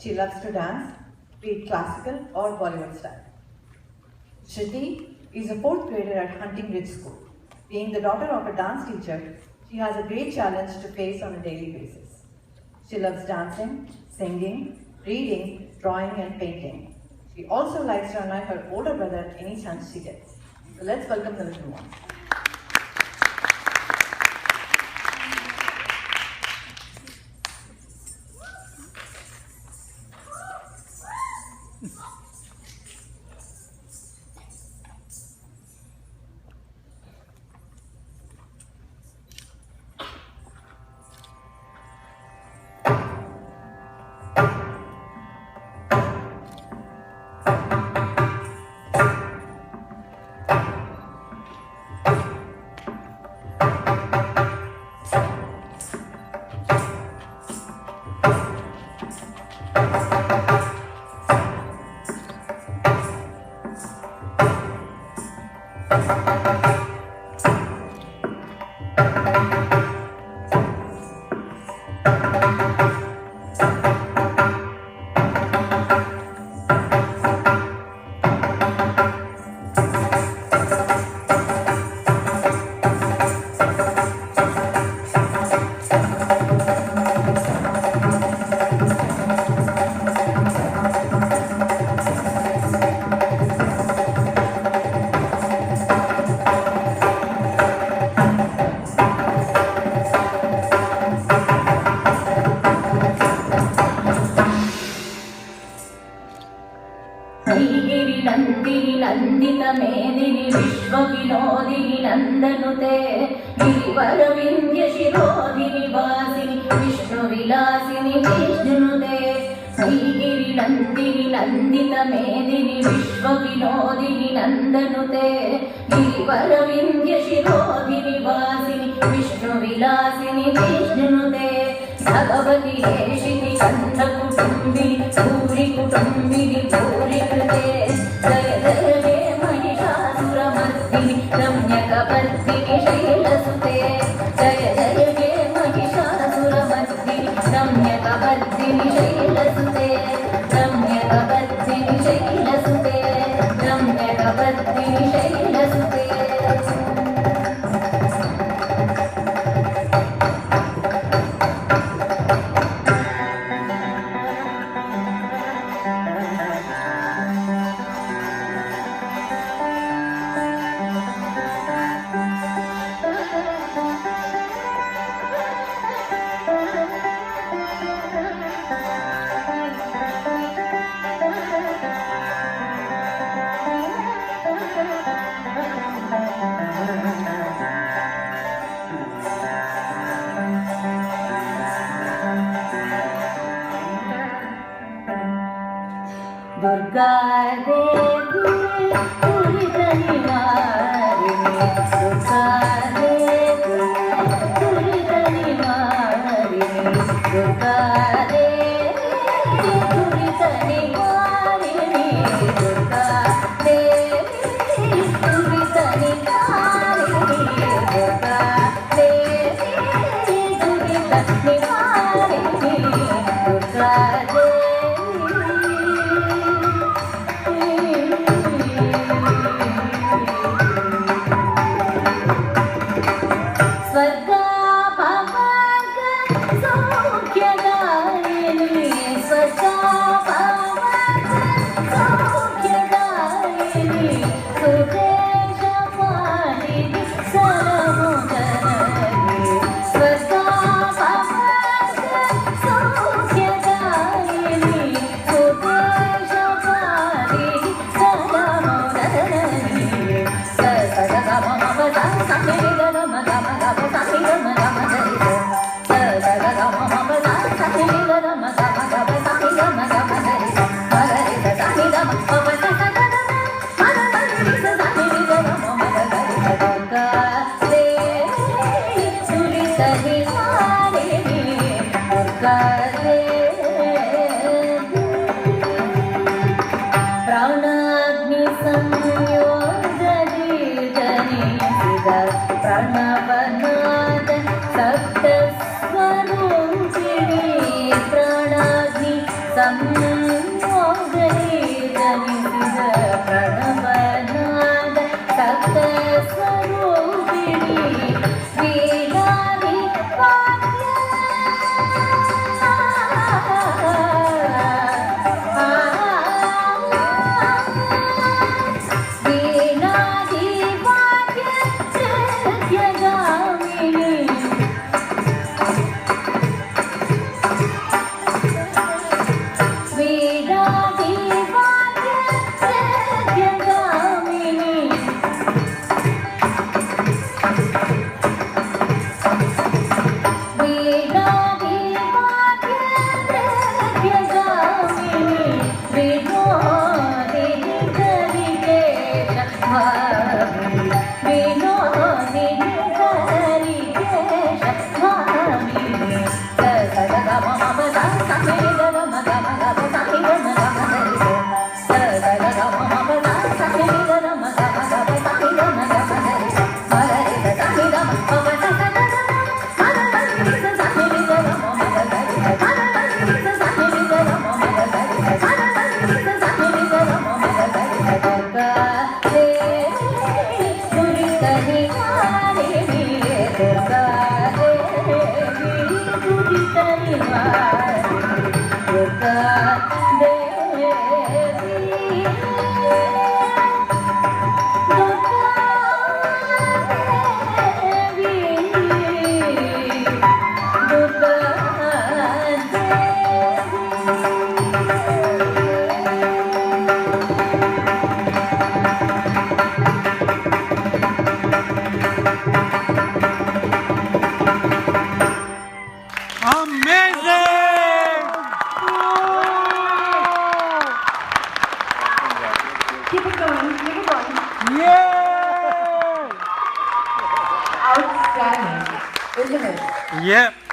She loves to dance, be it classical or Bollywood style. Shruti is a 4th grader at Hunting Ridge School. Being the daughter of a dance teacher, she has a great challenge to face on a daily basis. She loves dancing, singing, reading, drawing and painting. She also likes to annoy her older brother any chance she gets. So let's welcome the little one. मेदिनि विश्वविनोदिनि नन्दनुते गिरिवरविन्द्य शिरोधिनि वासिनि विष्णुविलासिनि विष्णुनुते गिरिनन्दिनि नन्दितमेदिनि विश्वविनोदिनि नन्दनुते गिरिवरविन्द्य शिरोधिनि वासिनि विष्णुविलासिनि विष्णुनुते भगवति हेशिति कण्ठकुटुम्बिनि भूरि कुटुम्बिनि भूरि कृते जय जय हे महिषासुरमर्दिनि रम्यकपर्दिनि शैलसुते जय जय हे महिषासुरमर्दिनि रम्यकपर्दिनि शैलसुते रम्यकपर्दिनि शैलसुते रम्यकपर्दिनि शैलसुते दुर्गा देवी दुर्गनिवारिणी दुर्गा देवी दुर्गनिवारिणी दुर्गा देवी दुर्गनिवारिणी दुर्गा देवी दुर्गनिवारिणी दुर्गा देवी दुर्गनिवारिणी दुर्गा ಸಂಮೋದನೆ ಜನಿಸಿದ ಪ್ರಣವನಾದ ಸಪ್ತ ಸ್ವರೂಪಿಣಿ ವೀಣಾದಿ ವಾದ್ಯ ವೀಣಾದಿ ವಾದ್ಯ ಸತ್ಯಗಾಮಿನಿ ವೀಣಾದಿ ವಾದ್ಯ ಸತ್ಯಗಾಮಿನಿ ವೀಣಾದಿ ವಾದ್ಯ ಸತ್ಯಗಾಮಿನಿ Vinodini ಗರಿಕೇಶ Bhamini Vinodini ಗರಿಕೇಶ Bhamini Keep it going, keep it going. Yeah! Outstanding, isn't it? Yeah.